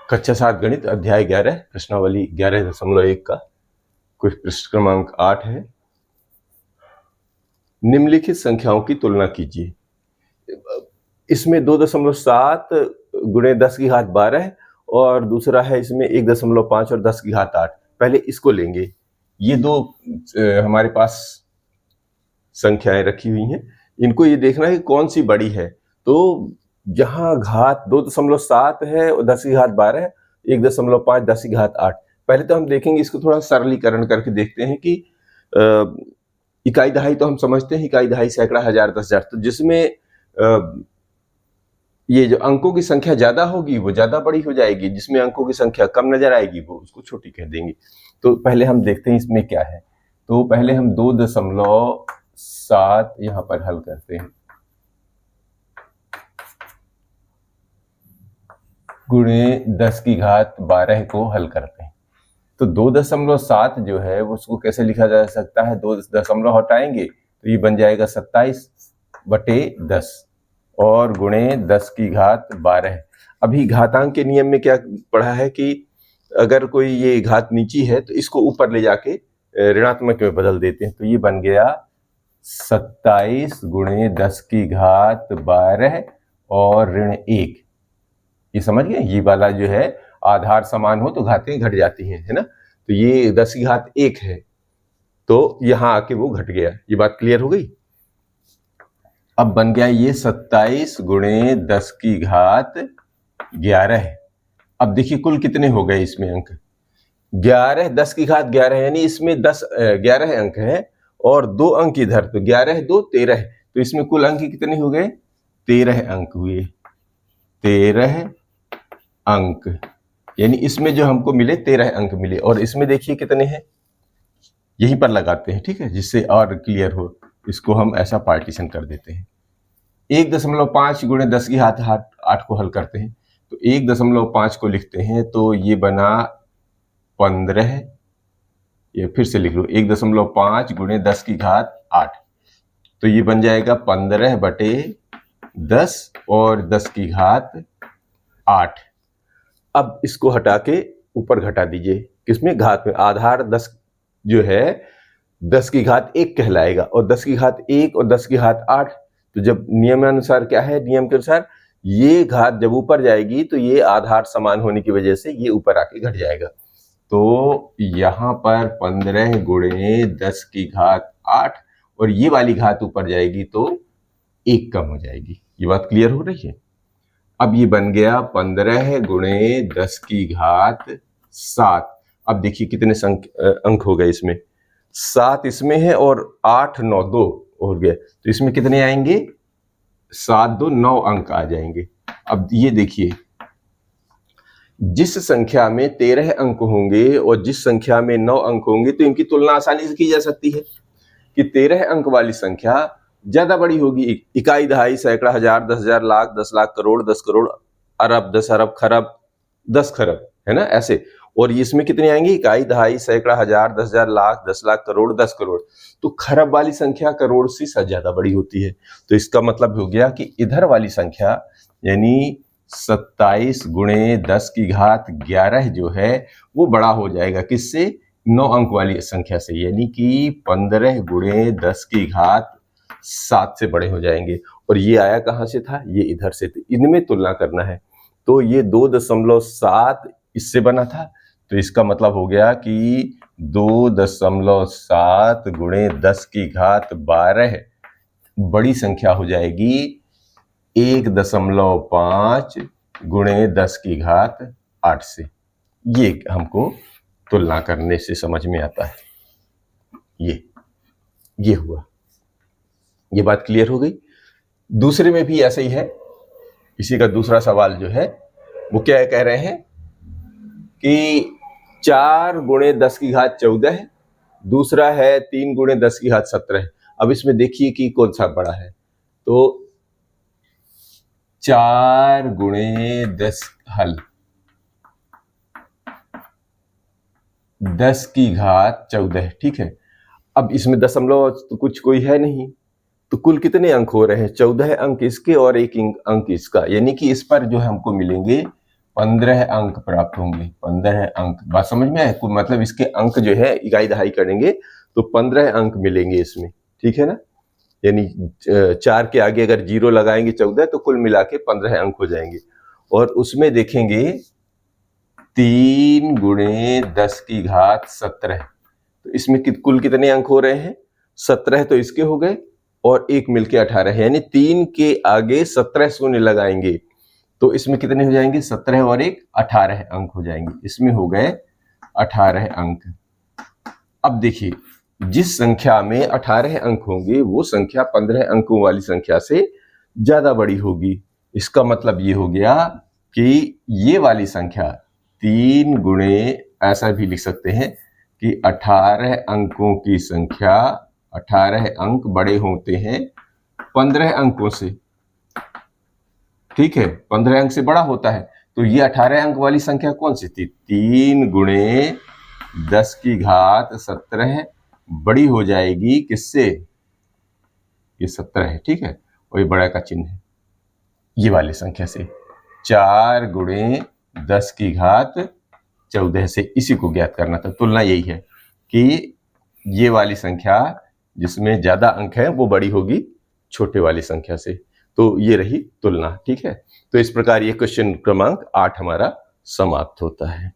कक्षा 7 गणित अध्याय 11 प्रश्नावली 11.1 का कुछ पृष्ठ क्रमांक 8 है। निम्नलिखित संख्याओं की तुलना कीजिए। इसमें 2.7 गुणे 10 की घात 12 और दूसरा है इसमें 1.5 और 10 की घात 8। पहले इसको लेंगे। ये दो हमारे पास संख्याएं रखी हुई हैं, इनको ये देखना है कि कौन सी बड़ी है। तो जहां घात 2.7 है और 10 की घात 12 है, 1.5 10 की घात 8। पहले तो हम देखेंगे इसको थोड़ा सरलीकरण करके देखते हैं कि इकाई दहाई तो हम समझते हैं, इकाई दहाई सैकड़ा हजार 10,000, तो जिसमें ये जो अंकों की संख्या ज्यादा होगी वो ज्यादा बड़ी हो जाएगी, जिसमें अंकों की संख्या कम नजर आएगी वो उसको छोटी कह देंगे। तो पहले हम देखते हैं इसमें क्या है। तो पहले हम 2.7 यहां पर हल करते हैं, गुणे 10 की घात 12 को हल करते हैं। तो 2.7 जो है उसको कैसे लिखा जा सकता है, 2 दशमलव हटाएंगे तो ये बन जाएगा 27/10 और गुणे 10 की घात 12। अभी घातांक के नियम में क्या पढ़ा है कि अगर कोई ये घात नीची है तो इसको ऊपर ले जाके ऋणात्मक में बदल देते हैं। तो ये बन गया 27 गुणे 10 की घात 12 और ऋण 1। ये समझ गए, ये वाला जो है आधार समान हो तो घातें घट जाती हैं, है ना। तो ये 10 की घात 1 है तो यहां आके वो घट गया। ये बात क्लियर हो गई। अब बन गया ये 27 गुणे 10 की घात 11। अब देखिए कुल कितने हो गए इसमें अंक, 11 10 की घात 11, यानी इसमें 11 अंक है और 2 अंक इधर, तो 11 2 13। तो इसमें कुल अंक कितने हो गए, 13 अंक हुए, 13 अंक, यानी इसमें जो हमको मिले 13 अंक मिले। और इसमें देखिए कितने हैं, यहीं पर लगाते हैं, ठीक है, जिससे और क्लियर हो। इसको हम ऐसा पार्टीशन कर देते हैं। 1.5 गुणे 10 की घात 8 को हल करते हैं। तो 1.5 को लिखते हैं तो ये बना 15। ये फिर से लिख लो, 1.5 गुणे 10 की घात 8, तो ये बन जाएगा 15/10 और 10 की घात 8। अब इसको हटा के ऊपर घटा दीजिए, किसमें, घात में। आधार 10 जो है 10 की घात 1 कहलाएगा और 10 की घात 1 और 10 की घात 8। तो जब नियमानुसार क्या है, नियम के अनुसार ये घात जब ऊपर जाएगी तो ये आधार समान होने की वजह से ये ऊपर आके घट जाएगा। तो यहां पर 15 गुणे 10 की घात 8 और ये वाली घात ऊपर जाएगी तो 1 कम हो जाएगी। ये बात क्लियर हो रही है। अब ये बन गया 15 गुणे 10 की घात 7। अब देखिए कितने अंक हो गए इसमें, 7 इसमें है और 8 9 2 हो गया, तो इसमें कितने आएंगे, 7 2 9 अंक आ जाएंगे। अब ये देखिए, जिस संख्या में 13 अंक होंगे और जिस संख्या में 9 अंक होंगे तो इनकी तुलना आसानी से की जा सकती है कि 13 अंक वाली संख्या ज्यादा बड़ी होगी। इकाई दहाई सैकड़ा हजार 10,000 लाख 10 लाख करोड़ 10 करोड़ अरब 10 अरब खरब 10 खरब, है ना, ऐसे। और इसमें कितनी आएंगी, इकाई दहाई सैकड़ा हजार 10,000 लाख 10 लाख करोड़ 10 करोड़। तो खरब वाली संख्या करोड़ से ज्यादा बड़ी होती है। तो इसका मतलब हो गया कि इधर वाली संख्या यानी 27 गुणे 10 की घात 11 जो है वो बड़ा हो जाएगा, किससे, 9 अंक वाली संख्या से, यानी कि 15 गुणे 10 की घात 7 से बड़े हो जाएंगे। और ये आया कहां से था, ये इधर से। इनमें तुलना करना है। तो ये 2.7 इससे बना था, तो इसका मतलब हो गया कि 2.7 गुणे 10 की घात 12 बड़ी संख्या हो जाएगी 1.5 गुणे 10 की घात 8 से। ये हमको तुलना करने से समझ में आता है। ये हुआ, ये बात क्लियर हो गई। दूसरे में भी ऐसा ही है। इसी का दूसरा सवाल जो है वो क्या कह रहे हैं कि 4 गुणे 10 की घात 14 है, दूसरा है 3 गुणे 10 की घात 17। अब इसमें देखिए कि कौन सा बड़ा है। तो 4 गुणे 10 हल 10 की घात 14, ठीक है। अब इसमें दशमलव तो कुछ कोई है नहीं, तो कुल कितने अंक हो रहे हैं, 14 अंक इसके और 1 अंक इसका, यानी कि इस पर जो हमको मिलेंगे 15 अंक प्राप्त होंगे। 15 अंक, बात समझ में आए? मतलब इसके अंक जो है इकाई दहाई करेंगे तो 15 अंक मिलेंगे इसमें, ठीक है ना। यानी 4 के आगे अगर 0 लगाएंगे 14, तो कुल मिला के 15 अंक हो जाएंगे। और उसमें देखेंगे 3 गुणे 10 की घात 17, तो इसमें कुल कितने अंक हो रहे हैं? 17 तो इसके हो गए और एक मिलके 18, यानी 3 के आगे 17 शून्य लगाएंगे तो इसमें कितने हो जाएंगे? 17 और एक 18 अंक हो जाएंगे। इसमें हो गए 18 अंक। अब देखिए, जिस संख्या में 18 अंक होंगे वो संख्या 15 अंकों वाली संख्या से ज्यादा बड़ी होगी। इसका मतलब ये हो गया कि ये वाली संख्या 3 गुणे, ऐसा भी लिख सकते हैं कि 18 अंकों की संख्या, 18 अंक बड़े होते हैं 15 अंकों से, ठीक है, 15 अंक से बड़ा होता है। तो ये 18 अंक वाली संख्या कौन सी थी? 3 गुणे 10 की घात 17 बड़ी हो जाएगी किससे? ये 17 है, ठीक है, और ये बड़ा का चिन्ह है ये वाली संख्या से। 4 गुणे 10 की घात 14 से, इसी को ज्ञात करना था। तुलना यही है कि ये वाली संख्या जिसमें ज्यादा अंक है वो बड़ी होगी छोटे वाली संख्या से। तो ये रही तुलना, ठीक है। तो इस प्रकार ये क्वेश्चन क्रमांक 8 हमारा समाप्त होता है।